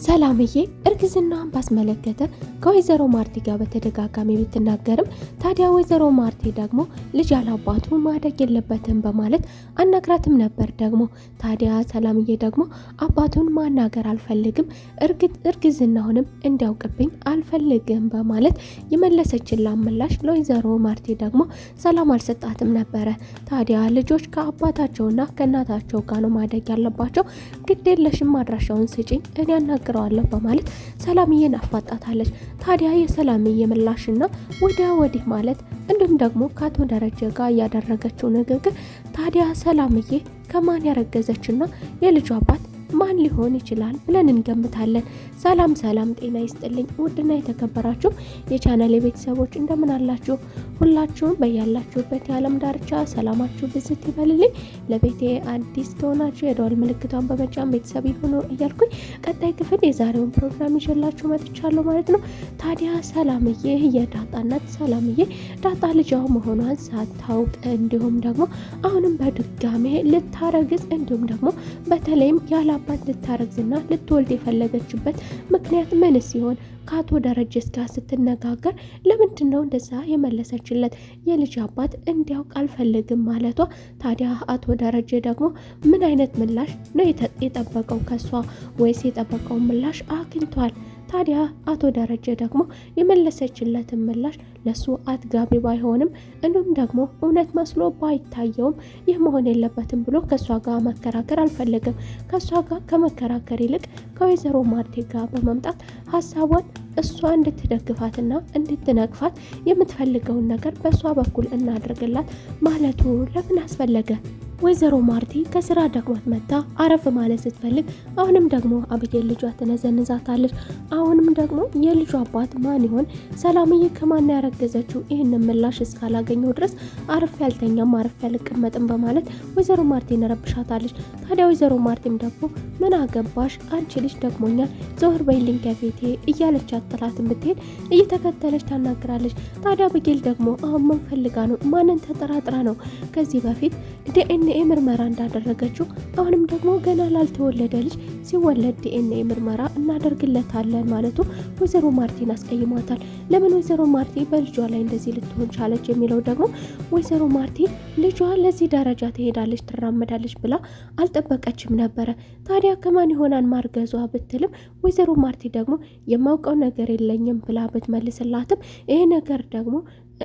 ሰላምዬ እርግዝናዋን ባስመለከተ ከወይዘሮ ማርቲ ጋር በተደጋጋሚ ብትናገርም ታዲያ ወይዘሮ ማርቲ ደግሞ ልጅ ያላባቱ ማደግ የለበትም በማለት አናግራትም ነበር። ደግሞ ታዲያ ሰላምዬ ደግሞ አባቱን ማናገር አልፈልግም፣ እርግዝናውንም እንዲያውቅብኝ አልፈልግም በማለት የመለሰችላት ምላሽ ለወይዘሮ ማርቲ ደግሞ ሰላም አልሰጣትም ነበረ። ታዲያ ልጆች ከአባታቸውና ከእናታቸው ጋር ነው ማደግ ያለባቸው፣ ግዴለሽም አድራሻውን ስጪኝ እኔ አናግረዋለሁ በማለት ሰላምዬን አፋጣታለች። ታዲያ የሰላምዬ ምላሽና ወዲያ ወዲህ ማለት እንዲሁም ደግሞ ከአቶ ደረጀ ጋር ያደረገችው ንግግር ታዲያ ሰላምዬ ከማን ያረገዘችና የልጇ አባት ማን ሊሆን ይችላል ብለን እንገምታለን። ሰላም ጤና ይስጥልኝ ውድና የተከበራችሁ የቻናሌ ቤተሰቦች እንደምን አላችሁ? ሁላችሁም በያላችሁበት የዓለም ዳርቻ ሰላማችሁ ብዝት ይበልልኝ። ለቤቴ አዲስ ከሆናችሁ የደወል ምልክቷን በመጫን ቤተሰብ ይሁኑ እያልኩኝ ቀጣይ ክፍል የዛሬውን ፕሮግራም ይዤላችሁ መጥቻለሁ ማለት ነው። ታዲያ ሰላምዬ የዳጣናት ሰላምዬ ዳጣ ልጇ መሆኗን ሳታውቅ እንዲሁም ደግሞ አሁንም በድጋሜ ልታረግዝ እንዲሁም ደግሞ በተለይም ያላባት ልታረግዝና ልትወልድ የፈለገችበት ምክንያት ምን ሲሆን ከአቶ ደረጀ ጋር ስትነጋገር ለምንድን ነው እንደዛ የመለሰችለት? የልጅ አባት እንዲያውቅ አልፈልግም ማለቷ። ታዲያ አቶ ደረጀ ደግሞ ምን አይነት ምላሽ ነው የጠበቀው ከሷ? ወይስ የጠበቀውን ምላሽ አግኝቷል? ታዲያ አቶ ደረጀ ደግሞ የመለሰችለትን ምላሽ ለሱ አጥጋቢ ባይሆንም እንዲሁም ደግሞ እውነት መስሎ ባይታየውም ይህ መሆን የለበትም ብሎ ከሷ ጋር መከራከር አልፈለገም። ከሷ ጋር ከመከራከር ይልቅ ከወይዘሮ ማርቲ ጋር በመምጣት ሀሳቧን እሷ እንድትደግፋትና እንድትነግፋት የምትፈልገውን ነገር በሷ በኩል እናድርግላት ማለቱ ለምን አስፈለገ? ወይዘሮ ማርቲ ከስራ ደክሟት መጣ አረፍ ማለት ስትፈልግ አሁንም ደግሞ አብዬ ልጇ ትነዘንዛታለች። አሁንም ደግሞ የልጇ አባት ማን ይሆን? ሰላምዬ ከማን ያረገዘችው? ይህንን ምላሽ እስካላገኘው ድረስ አረፍ ያልተኛም አረፍ ያልቀመጥም በማለት ወይዘሮ ማርቲን ረብሻታለች። ታዲያ ወይዘሮ ማርቲም ደግሞ ምን አገባሽ አንቺ ልጅ ደክሞኛል ዘወር በይልኝ ከቤቴ እያለች አጥላትን ብትሄድ እየተከተለች ታናግራለች። ታዲያ አብጌል ደግሞ አሁን ምን ፈልጋ ነው? ማንን ተጠራጥራ ነው? ከዚህ በፊት ዲኤንኤ ምርመራ እንዳደረገችው አሁንም ደግሞ ገና ላልተወለደ ልጅ ሲወለድ ዲኤንኤ ምርመራ እናደርግለታለን ማለቱ ወይዘሮ ማርቲን አስቀይሟታል። ለምን ወይዘሮ ማርቲ በልጇ ላይ እንደዚህ ልትሆን ቻለች የሚለው ደግሞ ወይዘሮ ማርቲ ልጇ ለዚህ ደረጃ ትሄዳለች ትራመዳለች ብላ አልጠበቀችም ነበረ። ታዲያ ከማን ይሆናል ማርገዟ ብትልም ወይዘሮ ማርቲ ደግሞ የማውቀው ነገር የለኝም ብላ ብትመልስላትም ይሄ ነገር ደግሞ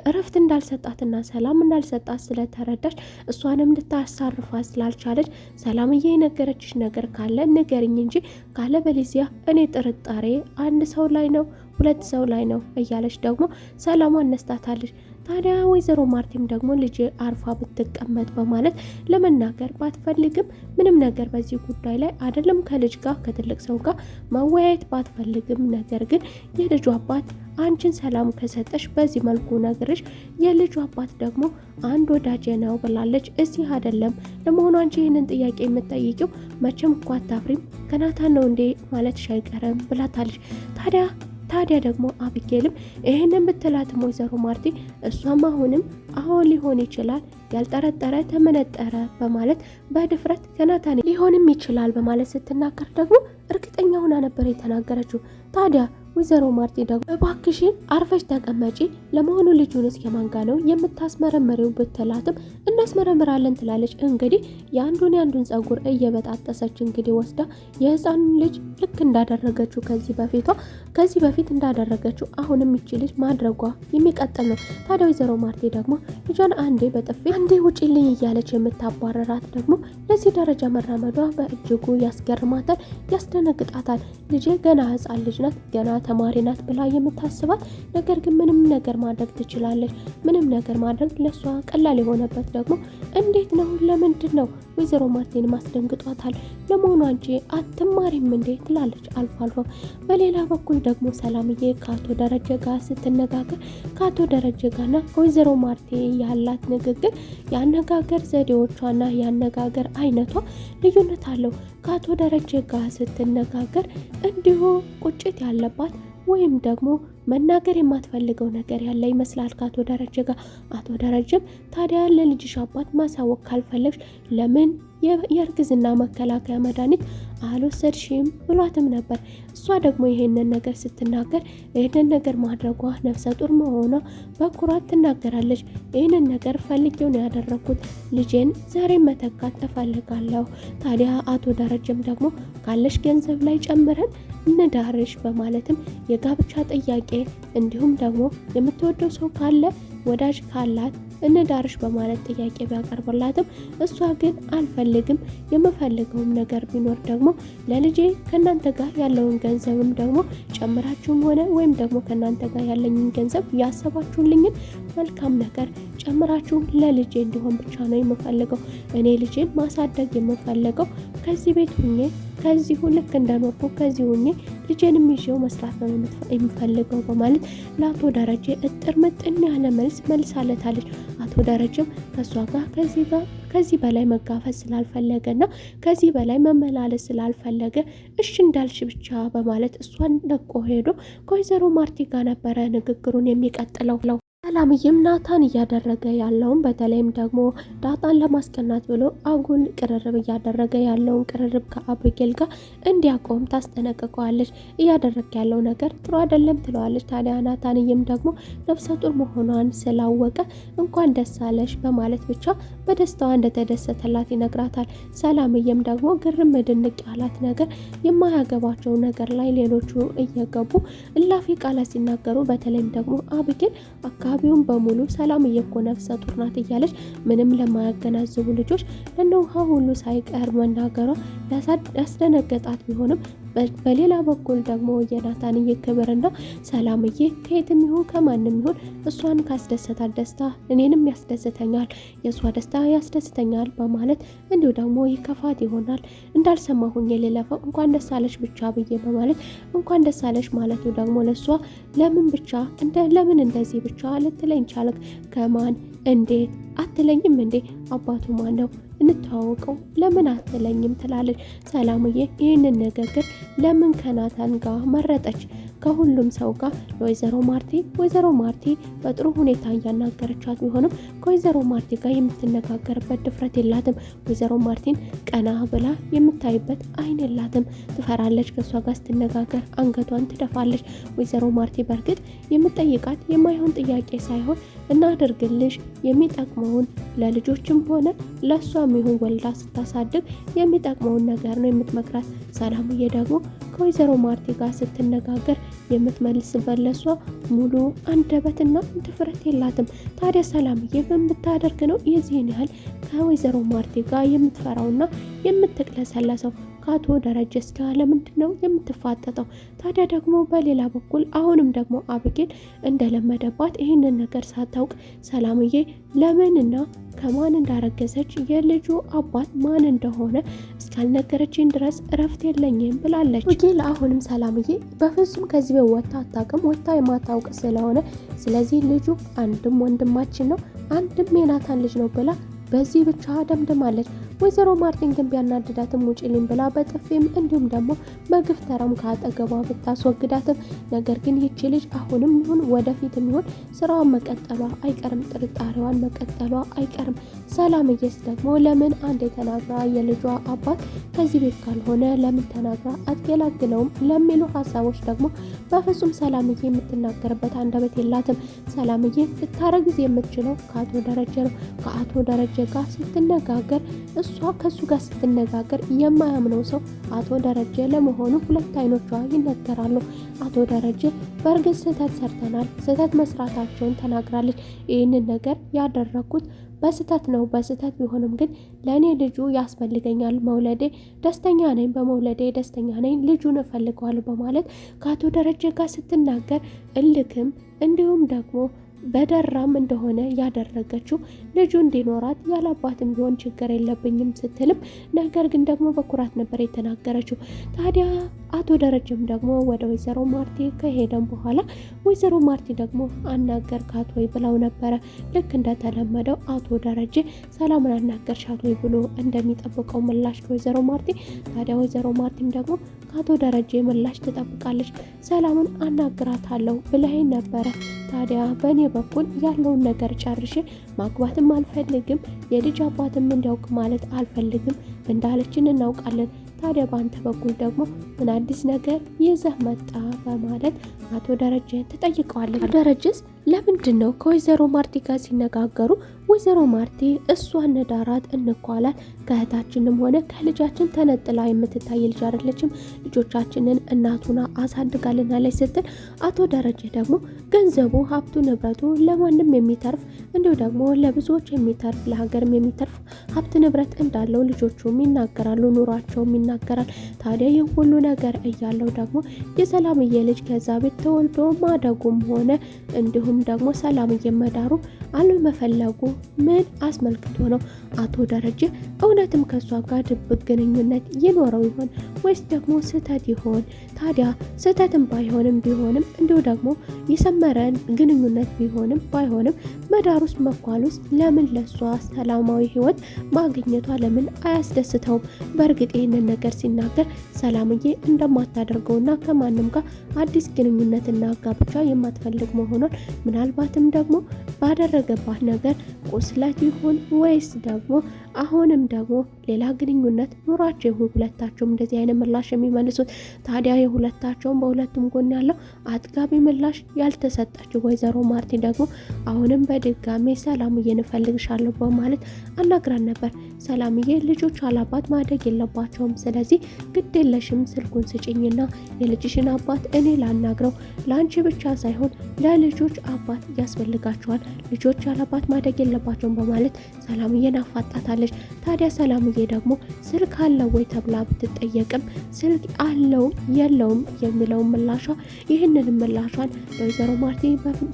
እረፍት እንዳልሰጣትና ሰላም እንዳልሰጣት ስለተረዳች እሷንም እንድታሳርፋት ስላልቻለች ሰላምዬ የነገረችሽ ነገር ካለ ንገሪኝ እንጂ ካለ በለዚያ እኔ ጥርጣሬ አንድ ሰው ላይ ነው ሁለት ሰው ላይ ነው እያለች ደግሞ ሰላሟን ነስታታለች። ታዲያ ወይዘሮ ማርቲም ደግሞ ልጅ አርፋ ብትቀመጥ በማለት ለመናገር ባትፈልግም ምንም ነገር በዚህ ጉዳይ ላይ አይደለም ከልጅ ጋር ከትልቅ ሰው ጋር ማወያየት ባትፈልግም ነገር ግን የልጁ አባት አንቺን ሰላም ከሰጠሽ በዚህ መልኩ ነግርሽ የልጁ አባት ደግሞ አንድ ወዳጅ ነው ብላለች። እዚህ አይደለም ለመሆኑ አንቺ ይህንን ጥያቄ የምትጠይቂው መቼም እኮ አታፍሪም ከናታን ነው እንዴ ማለትሽ አይቀርም ብላታለች። ታዲያ ደግሞ አብጌልም ይህንን ብትላትም ወይዘሮ ማርቲ እሷም አሁንም አሁን ሊሆን ይችላል ያልጠረጠረ ተመነጠረ በማለት በድፍረት ከናታን ሊሆንም ይችላል በማለት ስትናገር ደግሞ እርግጠኛ ሆና ነበር የተናገረችው። ታዲያ ወይዘሮ ማርቲ ደግሞ እባክሽን አርፈሽ ተቀመጪ፣ ለመሆኑ ልጁንስ የማን ጋ ነው የምታስመረምሪው ብትላትም እናስመረምራለን ትላለች። እንግዲህ የአንዱን ጸጉር እየበጣጠሰች እንግዲህ ወስዳ የህፃኑን ልጅ ልክ እንዳደረገችው ከዚህ በፊት እንዳደረገችው አሁንም ይቺ ልጅ ማድረጓ የሚቀጥል ነው። ታዲያ ወይዘሮ ማርቲ ደግሞ ልጇን አንዴ በጥፊ አንዴ ውጪልኝ እያለች የምታባረራት ደግሞ ለዚህ ደረጃ መራመዷ በእጅጉ ያስገርማታል፣ ያስደነግጣታል። ልጄ ገና ህፃን ልጅ ናት ገና ተማሪ ናት ብላ የምታስባት ነገር ግን ምንም ነገር ማድረግ ትችላለች። ምንም ነገር ማድረግ ለሷ ቀላል የሆነበት ደግሞ እንዴት ነው ለምንድን ነው? ወይዘሮ ማርቲን ማስደንግጧታል። ለመሆኑ አንቺ አትማሪም እንዴ ትላለች አልፎ አልፎ። በሌላ በኩል ደግሞ ሰላምዬ ከአቶ ደረጀ ጋር ስትነጋገር ከአቶ ደረጀ ጋርና ከወይዘሮ ማርቲ ያላት ንግግር የአነጋገር ዘዴዎቿና የአነጋገር አይነቷ ልዩነት አለው። ከአቶ ደረጀ ጋር ስትነጋገር እንዲሁ ቁጭት ያለባት ወይም ደግሞ መናገር የማትፈልገው ነገር ያለ ይመስላል ከአቶ ደረጀ ጋር። አቶ ደረጀም ታዲያ ለልጅሽ አባት ማሳወቅ ካልፈለግሽ ለምን የእርግዝና መከላከያ መድኃኒት አልወሰድሽም ብሏትም ነበር። እሷ ደግሞ ይሄንን ነገር ስትናገር ይሄንን ነገር ማድረጓ ነፍሰ ጡር መሆኗ በኩራት ትናገራለች። ይህንን ነገር ፈልጌው ነው ያደረኩት፣ ልጄን ዛሬ መተካት እፈልጋለሁ። ታዲያ አቶ ደረጀም ደግሞ ካለሽ ገንዘብ ላይ ጨምረን እንዳርሽ በማለትም የጋብቻ ጥያቄ እንዲሁም ደግሞ የምትወደው ሰው ካለ ወዳጅ ካላት እንዳርሽ በማለት ጥያቄ ቢያቀርብላትም እሷ ግን አልፈልግም፣ የምፈልገውም ነገር ቢኖር ደግሞ ለልጄ ከናንተ ጋር ያለውን ገንዘብም ደግሞ ጨምራችሁም ሆነ ወይም ደግሞ ከናንተ ጋር ያለኝን ገንዘብ ያሰባችሁልኝን መልካም ነገር ጨምራችሁ ለልጄ እንዲሆን ብቻ ነው የምፈልገው። እኔ ልጄን ማሳደግ የምፈልገው ከዚህ ቤት ሁኜ ከዚሁ ልክ እንደኖርኩ ከዚሁ ሁኜ ልጄንም ይዤው መስራት ነው የምፈልገው በማለት ለአቶ ደረጀ እጥር ምጥን ያለ መልስ መልሳለታለች። አቶ ደረጀም ከሷ ጋር ከዚህ በላይ መጋፈጥ ስላልፈለገና ከዚህ በላይ መመላለስ ስላልፈለገ እሺ እንዳልሽ ብቻ በማለት እሷን ለቆ ሄዶ ከወይዘሮ ማርቲ ጋር ነበረ ንግግሩን የሚቀጥለው። ሰላምዬም ናታን እያደረገ ያለውን በተለይም ደግሞ ዳጣን ለማስቀናት ብሎ አጉል ቅርርብ እያደረገ ያለውን ቅርርብ ከአብጌል ጋር እንዲያቆም ታስጠነቅቀዋለች። እያደረገ ያለው ነገር ጥሩ አይደለም ትለዋለች። ታዲያ ናታንዬም ደግሞ ነፍሰ ጡር መሆኗን ስላወቀ እንኳን ደስ አለሽ በማለት ብቻ በደስታዋ እንደተደሰተላት ይነግራታል። ሰላምዬም ደግሞ ግርም ድንቅ ያላት ነገር የማያገባቸው ነገር ላይ ሌሎቹ እየገቡ እላፊ ቃላት ሲናገሩ፣ በተለይም ደግሞ አብጌል አካባቢውን በሙሉ ሰላምዬ እኮ ነፍሰ ጡር ናት እያለች ምንም ለማያገናዝቡ ልጆች ለነውሃ ሁሉ ሳይቀር መናገሯ ያስደነገጣት ቢሆንም በሌላ በኩል ደግሞ የናታንዬ ክብርና ሰላምዬ ከየትም ይሁን ከማንም ይሁን እሷን ካስደሰታት ደስታ እኔንም ያስደስተኛል፣ የእሷ ደስታ ያስደስተኛል በማለት እንዲሁ ደግሞ ይከፋት ይሆናል እንዳልሰማ ሁኜ ልለፈው እንኳን ደስ አለሽ ብቻ ብዬ በማለት እንኳን ደስ አለሽ ማለቱ ደግሞ ለእሷ ለምን እንደዚህ ብቻ ልትለኝ ቻለክ? ከማን እንዴት አትለኝም እንዴ? አባቱ ማን ነው? እንተዋወቀው ለምን አትለኝም? ትላለች ሰላምዬ። ይህንን ነገር ግን ለምን ከናታን ጋር መረጠች? ከሁሉም ሰው ጋር ወይዘሮ ማርቲ በጥሩ ሁኔታ እያናገረቻት ቢሆንም ከወይዘሮ ማርቲ ጋር የምትነጋገርበት ድፍረት የላትም። ወይዘሮ ማርቲን ቀና ብላ የምታይበት አይን የላትም። ትፈራለች። ከእሷ ጋር ስትነጋገር አንገቷን ትደፋለች። ወይዘሮ ማርቲ በእርግጥ የምትጠይቃት የማይሆን ጥያቄ ሳይሆን እናድርግልሽ የሚጠቅመውን ለልጆችም ሆነ ለእሷም ይሁን ወልዳ ስታሳድግ የሚጠቅመውን ነገር ነው የምትመክራት። ሰላምዬ ደግሞ ከወይዘሮ ማርቲ ጋር ስትነጋገር የምትመልስበት ለሷ ሙሉ አንደበትና ድፍረት የላትም። ታዲያ ሰላምዬ በምታደርግ ነው የዚህን ያህል ከወይዘሮ ማርቲ ጋር የምትፈራውና የምትቅለሰለሰው? ከአቶ ደረጀስ ጋር ለምንድን ነው የምትፋጠጠው? ታዲያ ደግሞ በሌላ በኩል አሁንም ደግሞ አብጌል እንደለመደባት ይህንን ነገር ሳታውቅ ሰላምዬ ለምንና ከማን እንዳረገዘች የልጁ አባት ማን እንደሆነ እስካልነገረችኝ ድረስ እረፍት የለኝም ብላለች። አብጌል አሁንም ሰላምዬ በፍጹም ከዚህ ቤት ወጥታ አታውቅም፣ ወጥታ የማታውቅ ስለሆነ ስለዚህ ልጁ አንድም ወንድማችን ነው አንድም የናታን ልጅ ነው ብላ በዚህ ብቻ ደምድማለች። ወይዘሮ ማርቲን ግን ቢያናድዳትም ውጪልኝ ብላ በጥፊም እንዲሁም ደግሞ በግፍተራም ከአጠገቧ ብታስወግዳትም ነገር ግን ይቺ ልጅ አሁንም ይሁን ወደፊትም ይሁን ስራዋን መቀጠሏ አይቀርም፣ ጥርጣሬዋን መቀጠሏ አይቀርም። ሰላምዬስ ደግሞ ለምን አንድ የተናግራ የልጇ አባት ከዚህ ቤት ካልሆነ ለምን ተናግራ አትገላግለውም ለሚሉ ሀሳቦች ደግሞ በፍጹም ሰላምዬ የምትናገርበት አንደበት የላትም። ሰላምዬ ልታረግዝ የምትችለው ከአቶ ደረጀ ነው። ከአቶ ደረጀ ጋር ስትነጋገር እሷ ከሱ ጋር ስትነጋገር የማያምነው ሰው አቶ ደረጀ ለመሆኑ ሁለት አይኖቿ ይነገራሉ። አቶ ደረጀ በእርግጥ ስህተት ሰርተናል፣ ስህተት መስራታቸውን ተናግራለች። ይህንን ነገር ያደረኩት በስህተት ነው። በስህተት ቢሆንም ግን ለእኔ ልጁ ያስፈልገኛል፣ መውለዴ ደስተኛ ነኝ፣ በመውለዴ ደስተኛ ነኝ፣ ልጁን እፈልገዋለሁ በማለት ከአቶ ደረጀ ጋር ስትናገር እልክም እንዲሁም ደግሞ በደራም እንደሆነ ያደረገችው ልጁ እንዲኖራት ያላባትም ቢሆን ችግር የለብኝም ስትልም ነገር ግን ደግሞ በኩራት ነበር የተናገረችው። ታዲያ አቶ ደረጀም ደግሞ ወደ ወይዘሮ ማርቲ ከሄደም በኋላ ወይዘሮ ማርቲ ደግሞ አናገርካት ወይ ብለው ነበረ። ልክ እንደተለመደው አቶ ደረጀ ሰላምን አናገርሻት ወይ ብሎ እንደሚጠብቀው ምላሽ ከወይዘሮ ማርቲ። ታዲያ ወይዘሮ ማርቲም ደግሞ ከአቶ ደረጀ ምላሽ ትጠብቃለች። ሰላምን አናግራታለሁ ብለኸኝ ነበረ፣ ታዲያ በእኔ በኩል ያለውን ነገር ጨርሼ ማግባትም አልፈልግም፣ የልጅ አባትም እንዲያውቅ ማለት አልፈልግም እንዳለችን እናውቃለን። ታዲያ በአንተ በኩል ደግሞ ምን አዲስ ነገር ይዘህ መጣ በማለት አቶ ደረጀን ትጠይቀዋለች። አቶ ደረጀስ ለምንድን ነው ከወይዘሮ ማርቲ ጋር ሲነጋገሩ ወይዘሮ ማርቲ እሷን ዳራት እንኳላት ከእህታችንም ሆነ ከልጃችን ተነጥላ የምትታይ ልጅ አይደለችም፣ ልጆቻችንን እናቱና አሳድጋልናለች ስትል አቶ ደረጀ ደግሞ ገንዘቡ፣ ሀብቱ፣ ንብረቱ ለማንም የሚተርፍ እንዲሁ ደግሞ ለብዙዎች የሚተርፍ ለሀገርም የሚተርፍ ሀብት ንብረት እንዳለው ልጆቹም ይናገራሉ፣ ኑሯቸውም ይናገራል። ታዲያ ይህ ሁሉ ነገር እያለው ደግሞ የሰላምዬ ልጅ ከዛ ቤት ተወልዶ ማደጉም ሆነ እንዲሁም ደግሞ ሰላምዬ መዳሩ አለመፈለጉ ምን አስመልክቶ ነው? አቶ ደረጀ እውነትም ከሷ ጋር ድብቅ ግንኙነት ይኖረው ይሆን ወይስ ደግሞ ስህተት ይሆን? ታዲያ ስህተትም ባይሆንም ቢሆንም እንዲሁ ደግሞ የሰመረን ግንኙነት ቢሆንም ባይሆንም መዳር ውስጥ መኳል ውስጥ ለምን ለሷ ሰላማዊ ህይወት ማግኘቷ ለምን አያስደስተውም? በእርግጥ ይህንን ነገር ሲናገር ሰላምዬ እንደማታደርገውና ከማንም ጋር አዲስ ግንኙነትና ጋብቻ የማትፈልግ መሆኗን ምናልባትም ደግሞ ባደረገባት ነገር ቁስለት ይሁን ወይስ ደግሞ አሁንም ደግሞ ሌላ ግንኙነት ኑሯቸው ይሁን ሁለታቸውም እንደዚህ አይነት ምላሽ የሚመልሱት። ታዲያ የሁለታቸውም በሁለቱም ጎን ያለው አጥጋቢ ምላሽ ያልተሰጣቸው ወይዘሮ ማርቲ ደግሞ አሁንም በድጋሜ ሰላምዬን እፈልግሻለሁ በማለት አናግራን ነበር። ሰላምዬ ልጆች አላባት ማደግ የለባቸውም፣ ስለዚህ ግድ የለሽም ስልኩን ስጭኝና የልጅሽን አባት እኔ ላናግረው፣ ለአንቺ ብቻ ሳይሆን ለልጆች አባት ያስፈልጋቸዋል፣ ልጆች አላባት ማደግ የለባቸውም በማለት ሰላምዬን አፋጣታለች። ታዲያ ሰላምዬ ደግሞ ስልክ አለው ወይ ተብላ ብትጠየቅም ስልክ አለው የለውም የሚለውን ምላሿ ይህንን ምላሿን ለወይዘሮ ማርቲ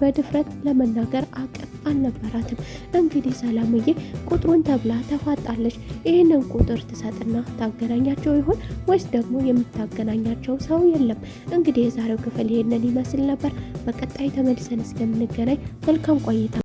በድፍረት ለመናገር አቅም አልነበራትም። እንግዲህ ሰላምዬ ቁጥሩን ተብላ ተፋጣለች። ይህንን ቁጥር ትሰጥና ታገናኛቸው ይሆን ወይስ ደግሞ የምታገናኛቸው ሰው የለም? እንግዲህ የዛሬው ክፍል ይህንን ይመስል ነበር። በቀጣይ ተመልሰን እስከምንገናኝ መልካም ቆይታ